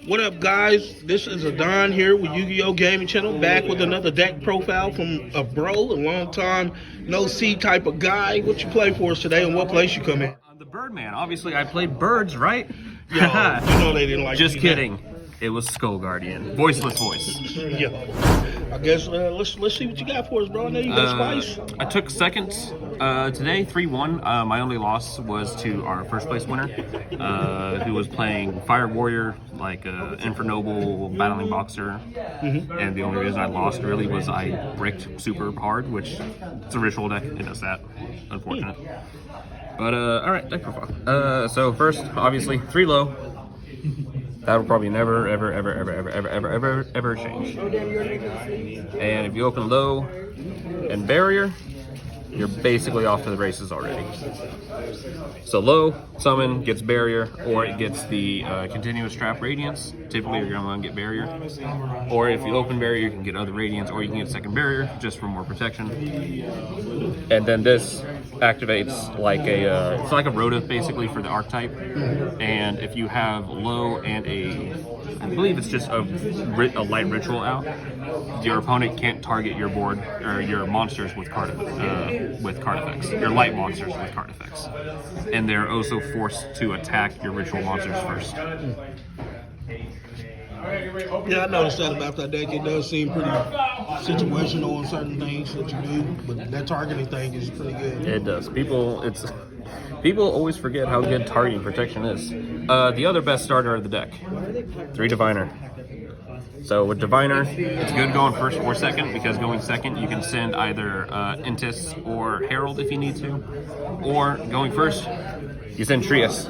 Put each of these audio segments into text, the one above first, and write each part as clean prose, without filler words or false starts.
What up, guys? This is Adon here with Yugioh Gaming Channel, back with another deck profile from a bro, a long time no see type of guy. What you play for us today, and what place you come in? I'm the Birdman. Obviously, I played birds, right? Yo, you know they didn't like. Just kidding. It was Skull Guardian, voiceless voice. Yo, I guess let's see what you got for us, bro. I know you got spice. I took second today, 3-1. My only loss was to our first place winner, who was playing Fire Warrior, like Infernoble battling boxer. And the only reason I lost really was I bricked super hard, which it's a ritual deck. It does that. Unfortunate. But all right, deck profile. So first, obviously, 3 low. That'll probably never, ever change. And if you open low and barrier, you're basically off to the races already. So low, summon, gets barrier, or it gets the continuous trap radiance. Typically you're going to get barrier. Or if you open barrier, you can get other radiance, or you can get second barrier, just for more protection. And then this activates like it's like a rota basically for the archetype. And if you have low and I believe it's just a light ritual out, your opponent can't target your board or your monsters with card effects. Your light monsters with card effects, and they're also forced to attack your ritual monsters first. Yeah, I noticed that about that deck. It does seem pretty situational on certain things that you do, but that targeting thing is pretty good. It does. People always forget how good targeting protection is. The other best starter of the deck, 3 Diviner. So with Diviner, it's good going first or second, because going second you can send either Intis or Herald if you need to, or going first you send Trius.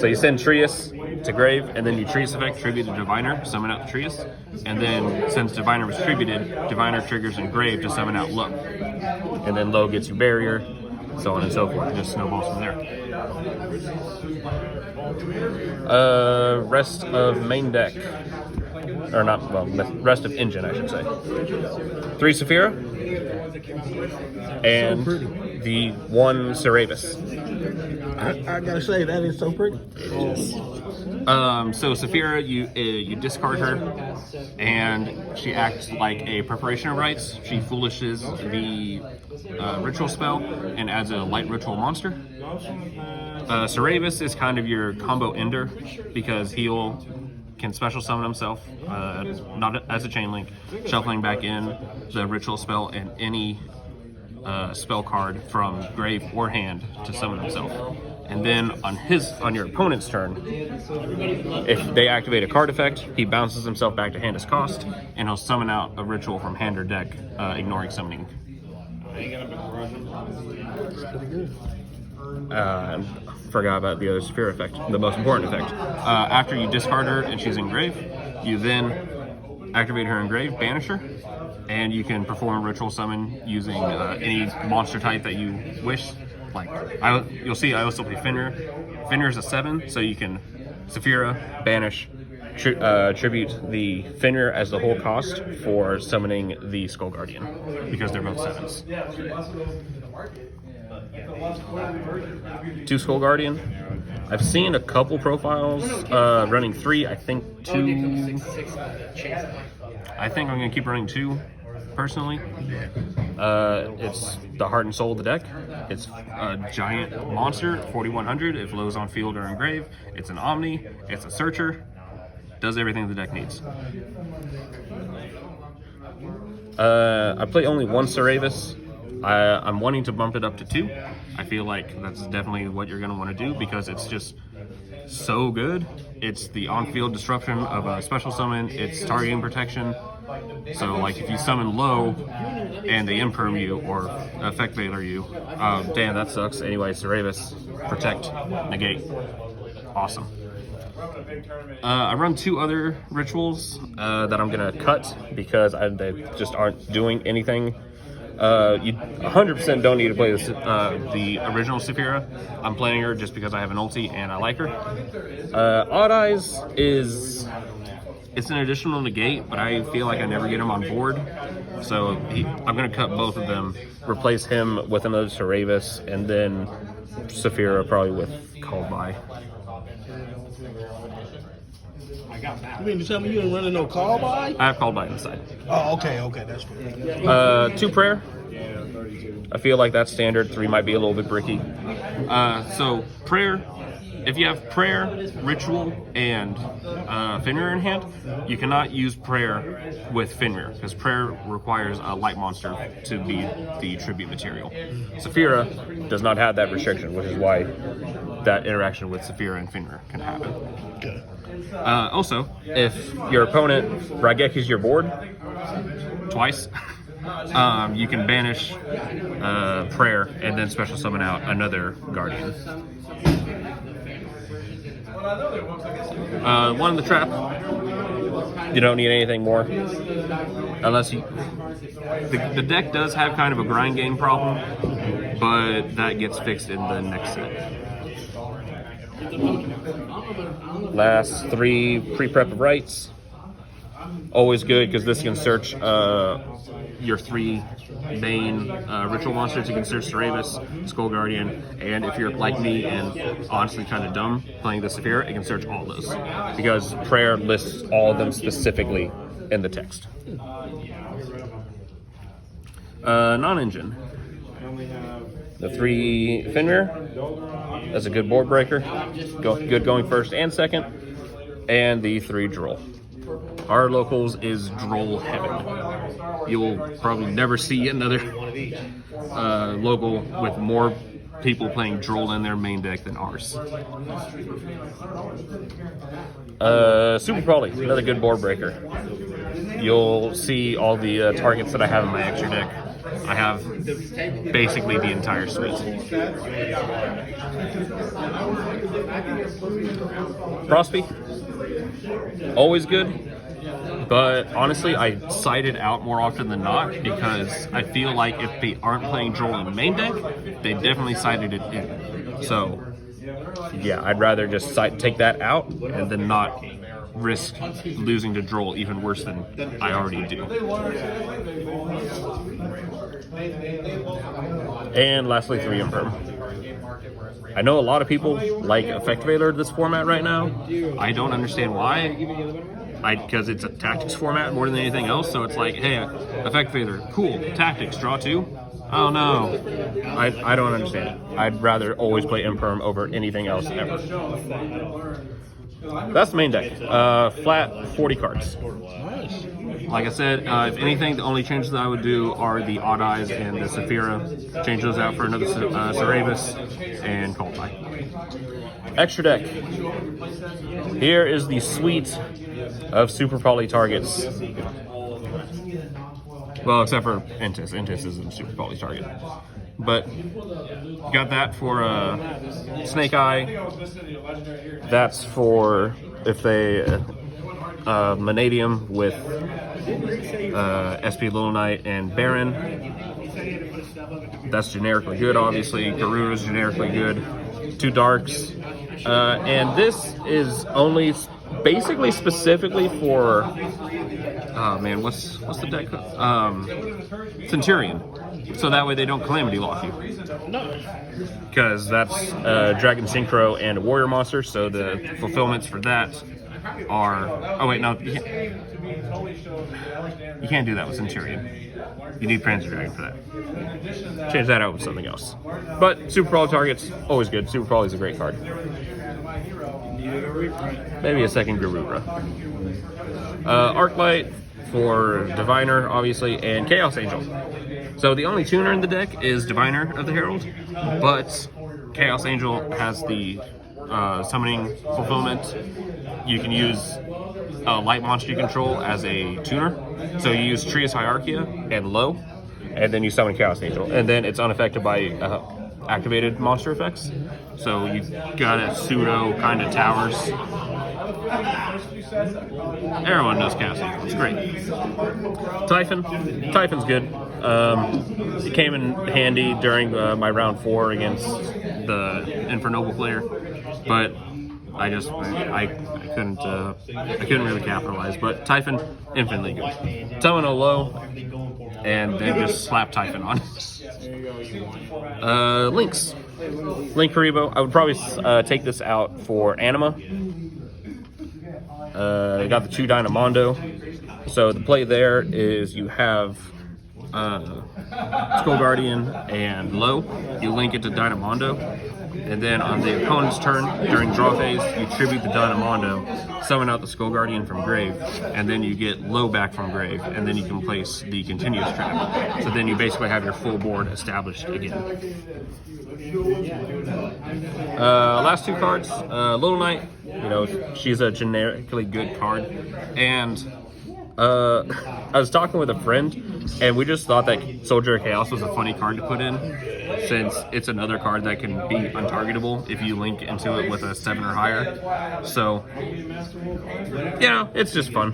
So you send Trius to grave, and then you Trius effect tribute to Diviner, summon out the Trius, and then since Diviner was tributed, Diviner triggers in grave to summon out Low, and then Low gets you barrier, so on and so forth. It just snowballs from there. Rest of main deck. Or not, well, rest of engine, I should say. 3 Saphira. And the 1 Ceravis. I gotta say, that is so pretty. So Saphira, you discard her, and she acts like a preparation of rites. She foolishes the ritual spell and adds a light ritual monster. Ceravis is kind of your combo ender, because he'll can special summon himself, not as a chain link, shuffling back in the ritual spell and any spell card from grave or hand to summon himself. And then on your opponent's turn, if they activate a card effect, he bounces himself back to hand as cost, and he'll summon out a ritual from hand or deck, ignoring summoning. Forgot about the other Saphira effect, the most important effect. After you discard her and she's in grave, you then activate her in grave, banish her, and you can perform a ritual summon using any monster type that you wish. Like you'll see, I also play Fenrir. Fenrir is a 7, so you can Saphira, banish, tribute the Fenrir as the whole cost for summoning the Skull Guardian, because they're both 7s. 2 Skull Guardian. I've seen a couple profiles running 3. I think 2. I think I'm gonna keep running 2 personally. It's the heart and soul of the deck. It's a giant monster, 4100. If Low's on field or in grave, it's an Omni. It's a searcher. Does everything the deck needs. I play only 1 Ceravis. I'm wanting to bump it up to 2. I feel like that's definitely what you're going to want to do, because it's just so good. It's the on-field disruption of a special summon. It's targeting protection. So, like, if you summon Low and they imperm you or effect veiler you, damn, that sucks. Anyway, Ceravis, protect, negate. Awesome. I run 2 other rituals that I'm going to cut, because they just aren't doing anything. You 100% don't need to play the original Saphira. I'm playing her just because I have an ulti and I like her. Odd Eyes it's an additional negate, but I feel like I never get him on board. So I'm going to cut both of them, replace him with another Ceravis, and then Saphira probably with Called By. You mean to tell me you didn't run no call by? I have called by inside. Oh, okay, that's good. 2 prayer. I feel like that's standard. 3 might be a little bit bricky. So prayer, if you have prayer, ritual, and Fenrir in hand, you cannot use prayer with Fenrir because prayer requires a light monster to be the tribute material. Saphira does not have that restriction, which is why that interaction with Saphira and Fenrir can happen. Okay. Also, if your opponent Raigekis your board twice, you can banish prayer and then special summon out another guardian. One in the trap. You don't need anything more, unless you. The deck does have kind of a grind game problem, but that gets fixed in the next set. Last 3 pre-prep of rights. Always good because this can search your 3 main ritual monsters. You can search Cerebus, Skull Guardian, and if you're like me and honestly kind of dumb playing the Saphira, it can search all those because prayer lists all of them specifically in the text. Non-engine. The 3 Fenrir. That's a good board breaker. Good going first and second. And the 3 Droll. Our locals is Droll heaven. You will probably never see another local with more people playing Droll in their main deck than ours. Super Poly, another good board breaker. You'll see all the targets that I have in my extra deck. I have basically the entire suite. Frostby, always good. But honestly, I side it out more often than not because I feel like if they aren't playing Droll in the main deck, they definitely sided it in. So, yeah, I'd rather just take that out and then not risk losing to Droll even worse than I already do. And lastly, 3 Imperm. I know a lot of people like Effect Veiler this format right now. I don't understand why. Because it's a tactics format more than anything else, so it's like, hey, Effect Veiler, cool, tactics, draw 2? Oh no, I don't understand it. I'd rather always play Imperm over anything else ever. That's the main deck. Flat 40 cards. Like I said, if anything, the only changes that I would do are the Odd Eyes and the Saphira. Change those out for another Cerebus and Kaltai. Extra deck. Here is the suite of Super Poly targets. Well, except for Intis. Intis isn't a Super Poly target. But got that for Snake Eye. That's for if they Manadium with SP Little Knight and Baron. That's generically good, obviously. Garuda's generically good. 2 Darks. And this is only basically specifically for oh man, what's the deck? Centurion. So that way they don't Calamity lock you. Because that's Dragon Synchro and a Warrior monster, so the fulfillments for that are... Oh wait, no. You can't do that with Centurion. You need Prancer Dragon for that. Change that out with something else. But Super Poly targets, always good. Super Poly is a great card. Maybe a second Garuda. Arclight for Diviner, obviously, and Chaos Angel. So the only tuner in the deck is Diviner of the Herald, but Chaos Angel has the summoning fulfillment. You can use light monster you control as a tuner. So you use Trias Hierarchia and Low, and then you summon Chaos Angel. And then it's unaffected by activated monster effects. So you got a pseudo kind of towers. Everyone knows Chaos Angel. It's great. Typhon's good. It came in handy during my round 4 against the Infernoble player, but I couldn't really capitalize. But Typhon, infinitely good. Summon a Low, and then just slap Typhon on. Links. Link Haribo. I would probably take this out for Anima. got the 2 Dynamondo. So the play there is you have Skull Guardian and Low. You link it to Dynamondo, and then on the opponent's turn during draw phase, you tribute the Dynamondo, summon out the Skull Guardian from grave, and then you get Low back from grave, and then you can place the continuous trap. So then you basically have your full board established again. Last 2 cards, Little Knight. You know, she's a generically good card, and I was talking with a friend, and we just thought that Soldier of Chaos was a funny card to put in, since it's another card that can be untargetable if you link into it with a 7 or higher. So, you know, it's just fun.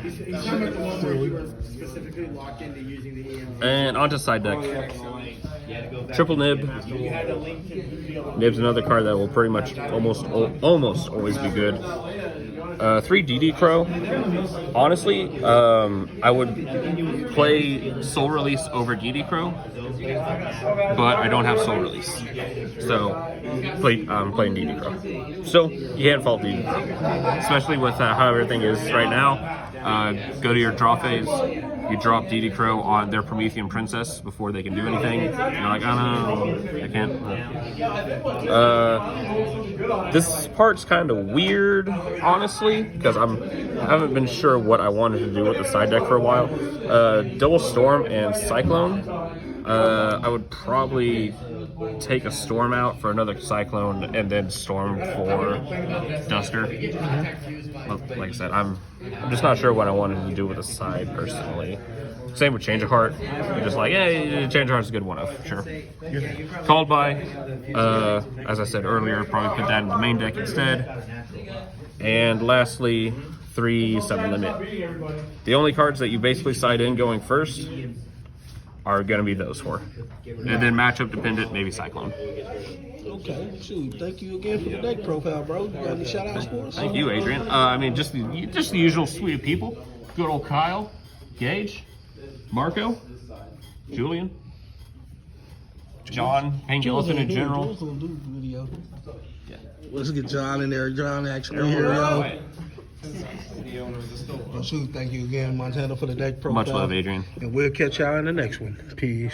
And onto side deck. Triple Nib. Nib's another card that will pretty much almost always be good. 3 DD Crow. Honestly, I would play Soul Release over DD Crow, but I don't have Soul Release, so I'm playing DD Crow. So you can't fault DD Crow, especially with how everything is right now. Go to your draw phase. You drop DD Crow on their Promethean Princess before they can do anything. You're like, oh no, I can't. This part's kind of weird, honestly, because I haven't been sure what I wanted to do with the side deck for a while. Double Storm and Cyclone. I would probably take a Storm out for another Cyclone and then Storm for Duster. Well, like I said, I'm just not sure what I wanted to do with the side personally. Same with Change of Heart. You're just like, yeah, Change of Heart's a good one-off, sure. Called by, as I said earlier, probably put that in the main deck instead. And lastly, 3 7 limit. The only cards that you basically side in going first are going to be those 4. And then matchup dependent, maybe Cyclone. Okay, shoot. Thank you again for the deck profile, bro. You got any shout outs for us? Thank you, Adrian. I mean, just the usual suite of people. Good old Kyle, Gage, Marco, Julian, John, Pink Elephant in general. Yeah. Let's get John in there. John actually here, yo. Well, shoot, thank you again, Montana, for the deck profile. Much love, Adrian. And we'll catch y'all in the next one. Peace.